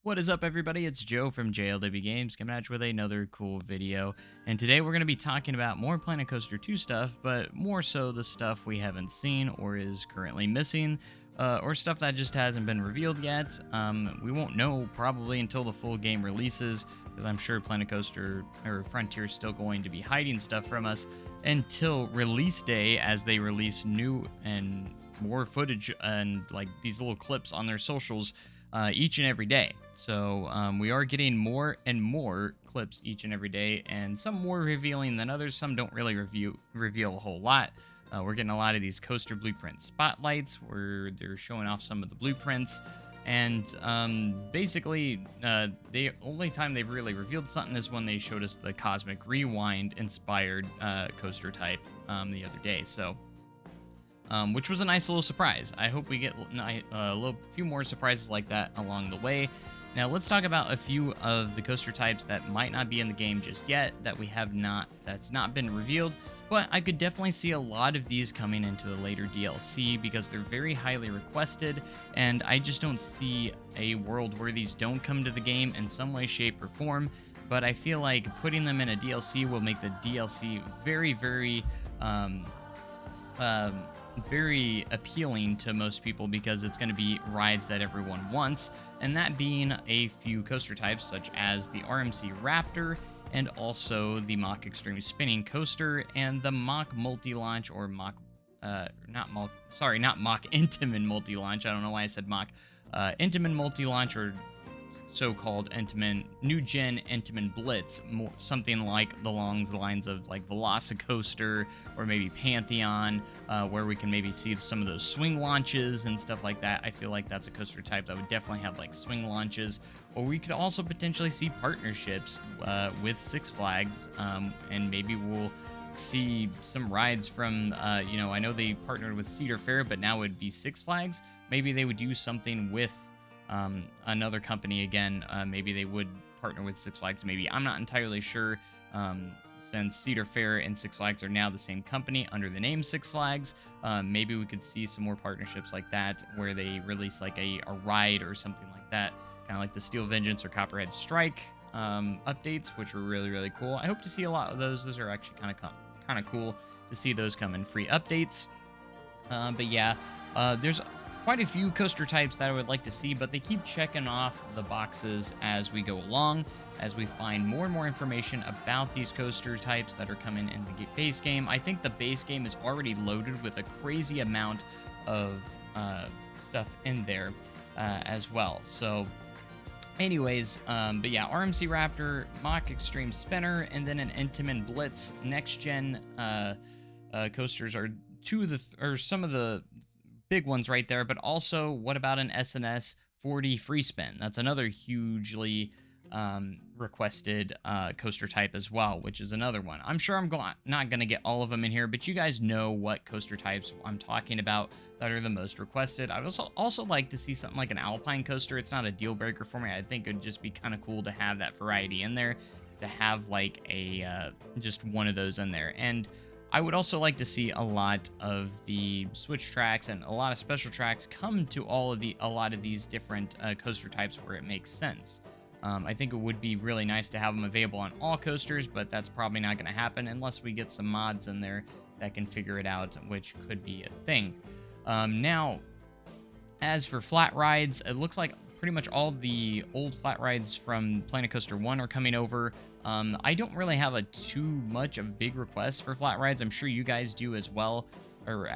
What is up, everybody? It's Joe from JLW Games coming at you with another cool video. And today we're going to be talking about more Planet Coaster 2 stuff, but more so the stuff we haven't seen or is currently missing, or stuff that just hasn't been revealed yet. We won't know probably until the full game releases, because I'm sure Planet Coaster or Frontier is still going to be hiding stuff from us until release day, as they release new and more footage and like these little clips on their socials each and every day. So we are getting more and more clips each and every day, and some more revealing than others. Some don't really reveal a whole lot. We're getting a lot of these coaster blueprint spotlights where they're showing off some of the blueprints. And basically, the only time they've really revealed something is when they showed us the Cosmic Rewind inspired coaster type the other day. So which was a nice little surprise. I hope we get a few more surprises like that along the way. Now let's talk about a few of the coaster types that might not be in the game just yet, that's not been revealed, but I could definitely see a lot of these coming into a later DLC because they're very highly requested, and I just don't see a world where these don't come to the game in some way, shape, or form. But I feel like putting them in a DLC will make the DLC um, very appealing to most people because it's going to be rides that everyone wants, and that being a few coaster types such as the RMC Raptor and also the Mach Extreme Spinning Coaster and the Mach Multi-Launch or Mach, not Mach Intamin Multi-Launch. I don't know why I said Mach. Intamin Multi-Launch, or so-called Intamin New Gen Intamin Blitz, something like the lines of like Velocicoaster or maybe Pantheon, where we can maybe see some of those swing launches and stuff like that. I feel like that's a coaster type that would definitely have like swing launches. Or we could also potentially see partnerships with Six Flags, and maybe we'll see some rides from, I know they partnered with Cedar Fair, but now it would be Six Flags. Maybe they would do something with another company again. Maybe they would partner with Six Flags. Maybe, I'm not entirely sure. Since Cedar Fair and Six Flags are now the same company under the name Six Flags, maybe we could see some more partnerships like that where they release like a ride or something like that, kind of like the Steel Vengeance or Copperhead Strike updates, which are really, really cool. I hope to see a lot of those. Those are actually kind of cool to see those come in free updates. But yeah, there's quite a few coaster types that I would like to see, but they keep checking off the boxes as we go along, as we find more and more information about these coaster types that are coming in the base game. I think the base game is already loaded with a crazy amount of stuff in there as well. So anyways, but yeah, RMC Raptor, Mach Extreme Spinner, and then an Intamin Blitz next gen coasters are some of the big ones right there. But also, what about an SNS 4D Free Spin? That's another hugely requested coaster type as well, which is another one. I'm sure I'm not going to get all of them in here, but you guys know what coaster types I'm talking about that are the most requested. I would also like to see something like an Alpine coaster. It's not a deal breaker for me. I think it would just be kind of cool to have that variety in there, to have like a just one of those in there. And I would also like to see a lot of the switch tracks and a lot of special tracks come to a lot of these different coaster types where it makes sense. I think it would be really nice to have them available on all coasters, but that's probably not going to happen unless we get some mods in there that can figure it out, which could be a thing. Now, as for flat rides, it looks like pretty much all the old flat rides from Planet Coaster 1 are coming over. I don't really have too much of a big request for flat rides. I'm sure you guys do as well, or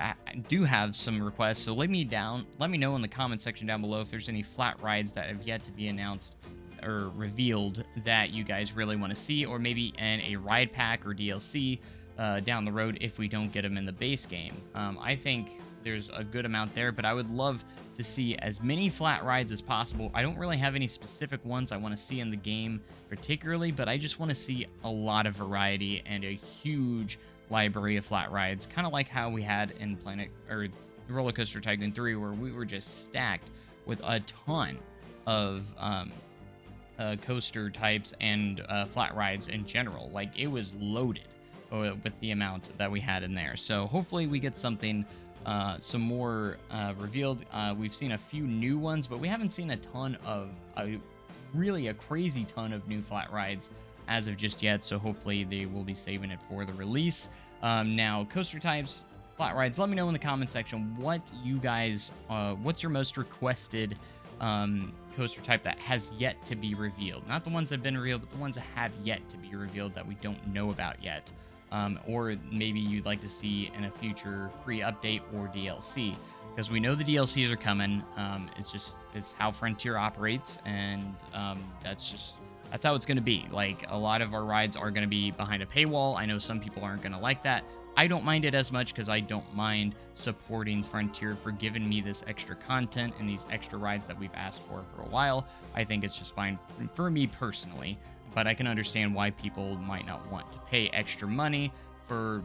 do have some requests. So let me know in the comment section down below if there's any flat rides that have yet to be announced or revealed that you guys really want to see, or maybe in a ride pack or DLC down the road if we don't get them in the base game. I think there's a good amount there, but I would love to see as many flat rides as possible. I don't really have any specific ones I want to see in the game particularly, but I just want to see a lot of variety and a huge library of flat rides, kind of like how we had in Roller Coaster Tycoon 3, where we were just stacked with a ton of coaster types and flat rides in general. Like, it was loaded with the amount that we had in there. So hopefully we get something some more revealed. We've seen a few new ones, but we haven't seen a ton of really a crazy ton of new flat rides as of just yet, so hopefully they will be saving it for the release. Now, coaster types, flat rides, let me know in the comment section what you guys, what's your most requested coaster type that has yet to be revealed. Not the ones that have been revealed, but the ones that have yet to be revealed that we don't know about yet. Or maybe you'd like to see in a future free update or DLC. Because we know the DLCs are coming. It's how Frontier operates, and that's how it's going to be. Like, a lot of our rides are going to be behind a paywall. I know some people aren't going to like that. I don't mind it as much because I don't mind supporting Frontier for giving me this extra content and these extra rides that we've asked for a while. I think it's just fine for me personally, but I can understand why people might not want to pay extra money for,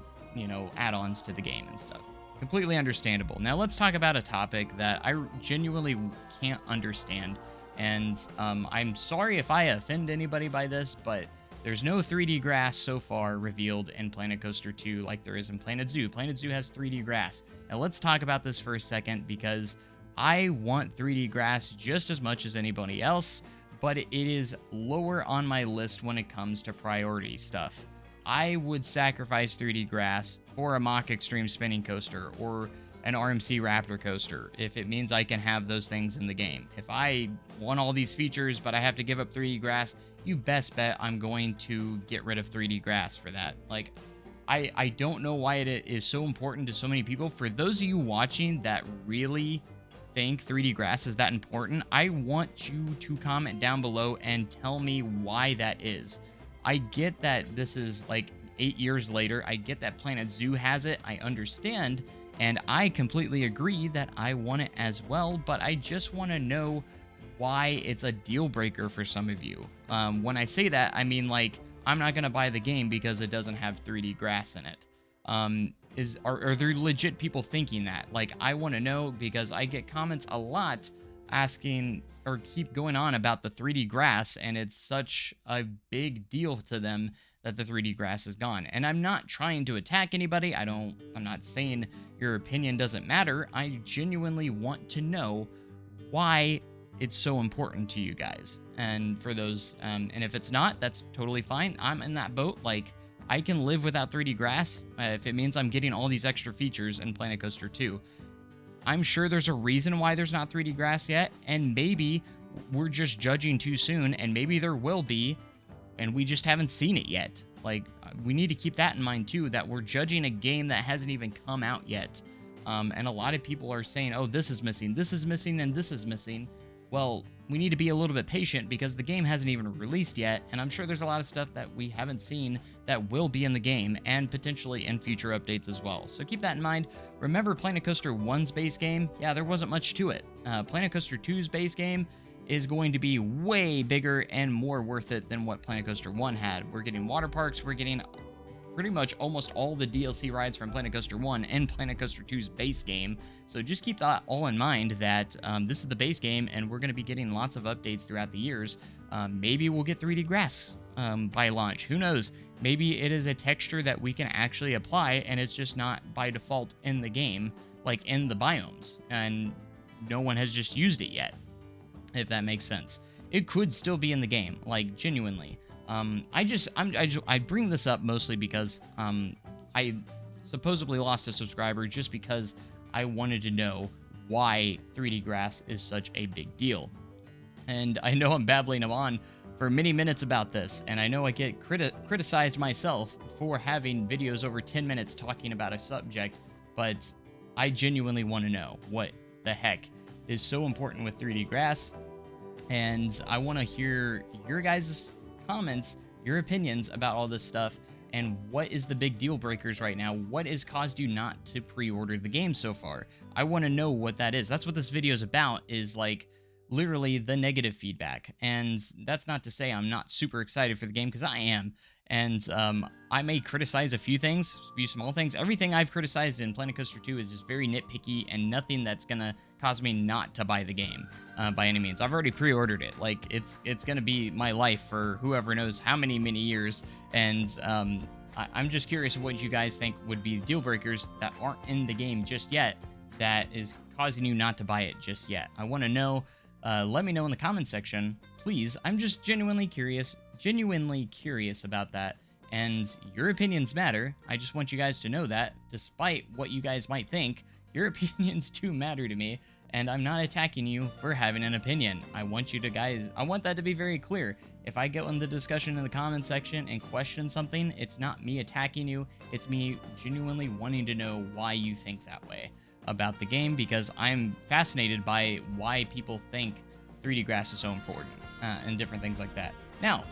add-ons to the game and stuff. Completely understandable. Now let's talk about a topic that I genuinely can't understand, and I'm sorry if I offend anybody by this, but there's no 3D grass so far revealed in Planet Coaster 2 like there is in Planet Zoo. Planet Zoo has 3D grass. Now let's talk about this for a second, because I want 3D grass just as much as anybody else, but it is lower on my list when it comes to priority stuff. I would sacrifice 3D grass for a Mach Extreme spinning coaster or an RMC Raptor coaster if it means I can have those things in the game. If I want all these features but I have to give up 3D grass, you best bet I'm going to get rid of 3D grass for that. Like, I don't know why it is so important to so many people. For those of you watching that really think 3D grass is that important, I want you to comment down below and tell me why that is. I get that this is like 8 years later. I get that Planet Zoo has it. I understand, and I completely agree that I want it as well, but I just want to know why it's a deal breaker for some of you. When I say that, I mean, like, I'm not going to buy the game because it doesn't have 3D grass in it. Are there legit people thinking that? Like, I want to know, because I get comments a lot asking or keep going on about the 3D grass, and it's such a big deal to them that the 3D grass is gone. And I'm not trying to attack anybody. I'm not saying your opinion doesn't matter. I genuinely want to know why it's so important to you guys. And for those, and if it's not, that's totally fine. I'm in that boat. Like, I can live without 3D grass if it means I'm getting all these extra features in Planet Coaster 2. I'm sure there's a reason why there's not 3D grass yet, and maybe we're just judging too soon, and maybe there will be, and we just haven't seen it yet. Like, we need to keep that in mind too, that we're judging a game that hasn't even come out yet. And a lot of people are saying, oh, this is missing, and this is missing. Well, we need to be a little bit patient because the game hasn't even released yet, and I'm sure there's a lot of stuff that we haven't seen that will be in the game and potentially in future updates as well. So keep that in mind. Remember Planet Coaster 1's base game? Yeah, there wasn't much to it. Planet Coaster 2's base game is going to be way bigger and more worth it than what Planet Coaster 1 had. We're getting water parks, we're getting pretty much almost all the DLC rides from Planet Coaster 1 and Planet Coaster 2's base game. So just keep that all in mind, that this is the base game, and we're going to be getting lots of updates throughout the years. Maybe we'll get 3D grass by launch. Who knows? Maybe it is a texture that we can actually apply, and it's just not by default in the game, like in the biomes, and no one has just used it yet, if that makes sense. It could still be in the game, like, genuinely. I bring this up mostly because I supposedly lost a subscriber just because I wanted to know why 3D grass is such a big deal. And I know I'm babbling on for many minutes about this, and I know I get criticized myself for having videos over 10 minutes talking about a subject, but I genuinely want to know what the heck is so important with 3D grass, and I want to hear your guys' comments, your opinions about all this stuff, and what is the big deal breakers right now? What has caused you not to pre-order the game so far? I want to know what that is. That's what this video is about, is like literally the negative feedback. And that's not to say I'm not super excited for the game, because I am. And I may criticize a few things, a few small things. Everything I've criticized in Planet Coaster 2 is just very nitpicky and nothing that's gonna cause me not to buy the game by any means. I've already pre-ordered it. Like, it's gonna be my life for whoever knows how many years. And I'm just curious what you guys think would be deal breakers that aren't in the game just yet that is causing you not to buy it just yet. I want to know. Let me know in the comment section, please. I'm just genuinely curious about that. And your opinions matter. I just want you guys to know that, despite what you guys might think, your opinions do matter to me. And I'm not attacking you for having an opinion. I want that to be very clear. If I go in the discussion in the comment section and question something, it's not me attacking you. It's me genuinely wanting to know why you think that way about the game, because I'm fascinated by why people think 3D grass is so important and different things like that. Now,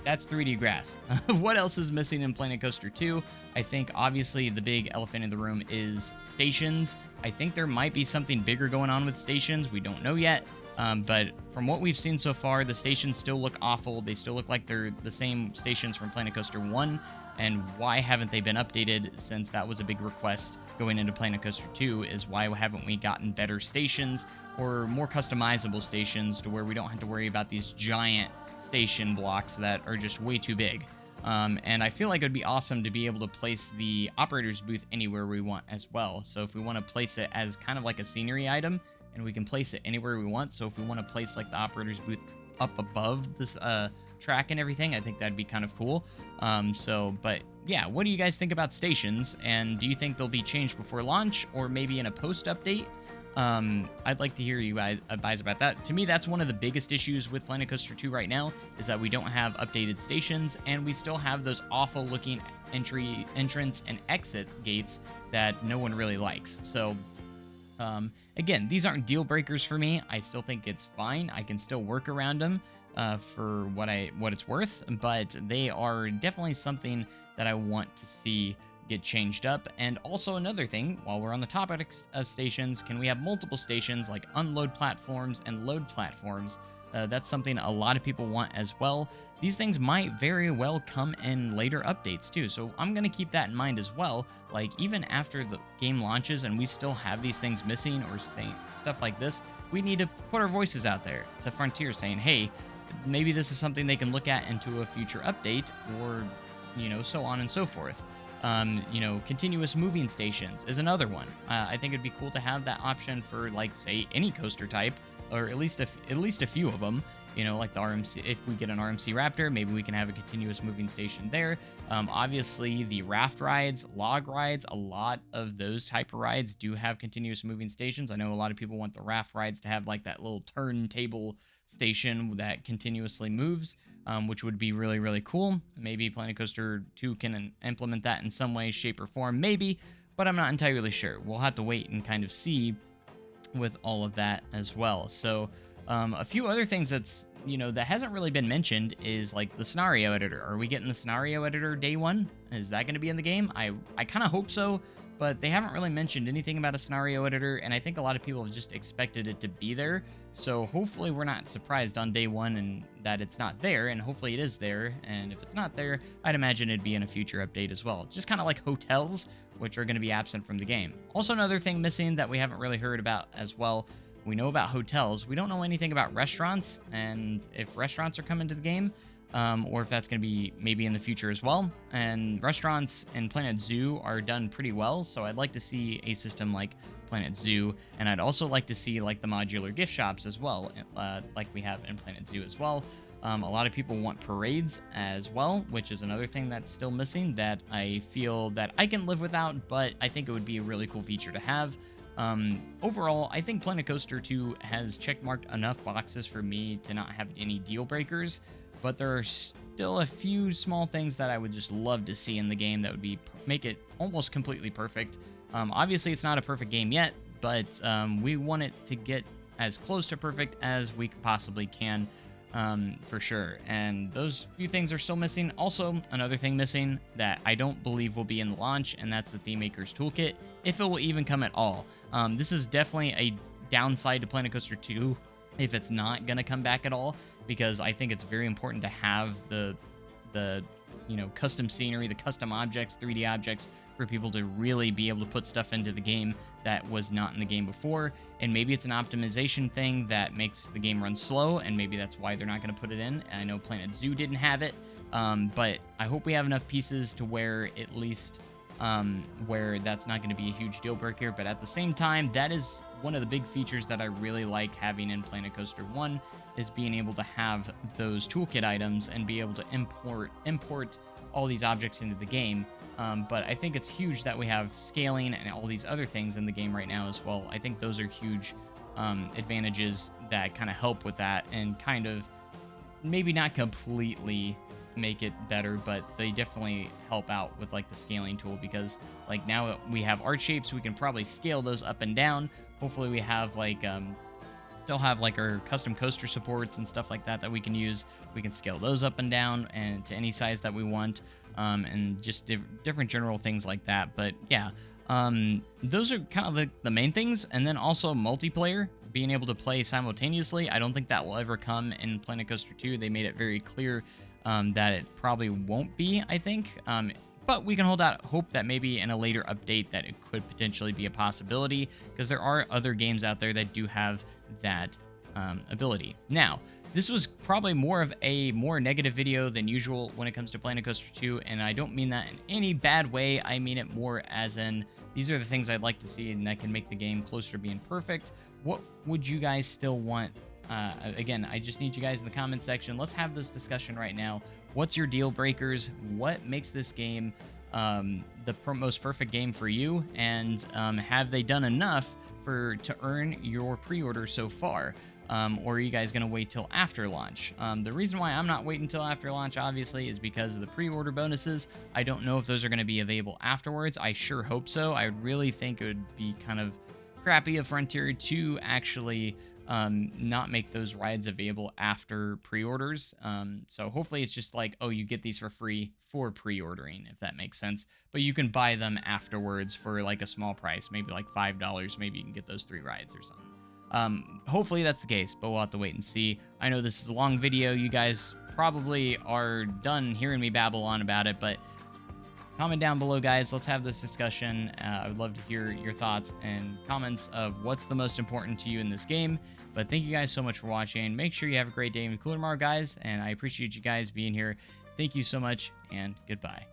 that's 3D grass. What else is missing in Planet Coaster 2? I think obviously the big elephant in the room is stations. I think there might be something bigger going on with stations. We don't know yet. But from what we've seen so far, the stations still look awful. They still look like they're the same stations from Planet Coaster 1. And why haven't they been updated, since that was a big request going into Planet Coaster 2, is why haven't we gotten better stations or more customizable stations to where we don't have to worry about these giant station blocks that are just way too big. And I feel like it would be awesome to be able to place the operator's booth anywhere we want as well. So if we want to place it as kind of like a scenery item, and we can place it anywhere we want. So if we want to place like the operator's booth up above this track and everything, I think that'd be kind of cool. But yeah, what do you guys think about stations? And do you think they'll be changed before launch, or maybe in a post update? I'd like to hear you guys advise about that. To me, that's one of the biggest issues with Planet Coaster 2 right now, is that we don't have updated stations, and we still have those awful looking entrance and exit gates that no one really likes. So again, these aren't deal breakers for me. I still think it's fine. I can still work around them for what it's worth, but they are definitely something that I want to see get changed up. And also another thing, while we're on the topic of stations, can we have multiple stations like unload platforms and load platforms? That's something a lot of people want as well. These things might very well come in later updates too, so I'm going to keep that in mind as well. Like, even after the game launches and we still have these things missing or stuff like this, we need to put our voices out there to Frontier saying, hey, maybe this is something they can look at into a future update, or, so on and so forth. Continuous moving stations is another one. I think it'd be cool to have that option for, like, say, any coaster type, or at least a few of them. Like the RMC. If we get an RMC Raptor, maybe we can have a continuous moving station there. Obviously, the raft rides, log rides, a lot of those type of rides do have continuous moving stations. I know a lot of people want the raft rides to have like that little turntable station that continuously moves. Which would be really, really cool. Maybe Planet Coaster 2 can implement that in some way, shape, or form, maybe, but I'm not entirely sure. We'll have to wait and kind of see with all of that as well. So, a few other things that hasn't really been mentioned is like the scenario editor. Are we getting the scenario editor day one? Is that going to be in the game? I kind of hope so, but they haven't really mentioned anything about a scenario editor, and I think a lot of people have just expected it to be there. So hopefully we're not surprised on day one and that it's not there, and hopefully it is there. And if it's not there, I'd imagine it'd be in a future update as well. Just kind of like hotels, which are going to be absent from the game. Also, another thing missing that we haven't really heard about as well. We know about hotels. We don't know anything about restaurants, and if restaurants are coming to the game, or if that's going to be maybe in the future as well. And restaurants in Planet Zoo are done pretty well, so I'd like to see a system like Planet Zoo, and I'd also like to see like the modular gift shops as well, like we have in Planet Zoo as well. A lot of people want parades as well, which is another thing that's still missing that I feel that I can live without, but I think it would be a really cool feature to have. Overall, I think Planet Coaster 2 has checkmarked enough boxes for me to not have any deal breakers, but there are still a few small things that I would just love to see in the game that would make it almost completely perfect. Obviously, it's not a perfect game yet, but we want it to get as close to perfect as we possibly can, for sure. And those few things are still missing. Also, another thing missing that I don't believe will be in the launch, and that's the Theme Maker's Toolkit, if it will even come at all. This is definitely a downside to Planet Coaster 2 if it's not going to come back at all, because I think it's very important to have the custom scenery, the custom objects, 3D objects, for people to really be able to put stuff into the game that was not in the game before. And maybe it's an optimization thing that makes the game run slow, and maybe that's why they're not going to put it in. I know Planet Zoo didn't have it, but I hope we have enough pieces to where at least where that's not going to be a huge deal breaker. But at the same time, that is one of the big features that I really like having in Planet Coaster 1 is being able to have those toolkit items and be able to import all these objects into the game. But I think it's huge that we have scaling and all these other things in the game right now as well. I think those are huge advantages that kind of help with that, and kind of maybe not completely make it better, but they definitely help out with like the scaling tool, because like now we have art shapes, we can probably scale those up and down. Hopefully we have like still have like our custom coaster supports and stuff like that that we can use. We can scale those up and down and to any size that we want, and just different general things like that. But yeah, those are kind of the main things. And then also multiplayer, being able to play simultaneously. I don't think that will ever come in Planet Coaster 2. They made it very clear that it probably won't be, I think. But we can hold out hope that maybe in a later update that it could potentially be a possibility, because there are other games out there that do have that ability. Now, this was probably more of a more negative video than usual when it comes to Planet Coaster 2, and I don't mean that in any bad way. I mean it more as in, these are the things I'd like to see and that can make the game closer to being perfect. What would you guys still want? Again, I just need you guys in the comment section. Let's have this discussion right now. What's your deal breakers? What makes this game the most perfect game for you? And have they done enough to earn your pre-order so far? Or are you guys going to wait till after launch? The reason why I'm not waiting until after launch, obviously, is because of the pre-order bonuses. I don't know if those are going to be available afterwards. I sure hope so. I really think it would be kind of crappy of Frontier to actually not make those rides available after pre-orders. So hopefully it's just like, oh, you get these for free for pre-ordering, if that makes sense. But you can buy them afterwards for like a small price, maybe like $5. Maybe you can get those 3 rides or something. Hopefully that's the case, but we'll have to wait and see. I know this is a long video. You guys probably are done hearing me babble on about it, but comment down below, guys. Let's have this discussion. I would love to hear your thoughts and comments of what's the most important to you in this game. But thank you guys so much for watching. Make sure you have a great day and cool tomorrow, guys. And I appreciate you guys being here. Thank you so much, and goodbye.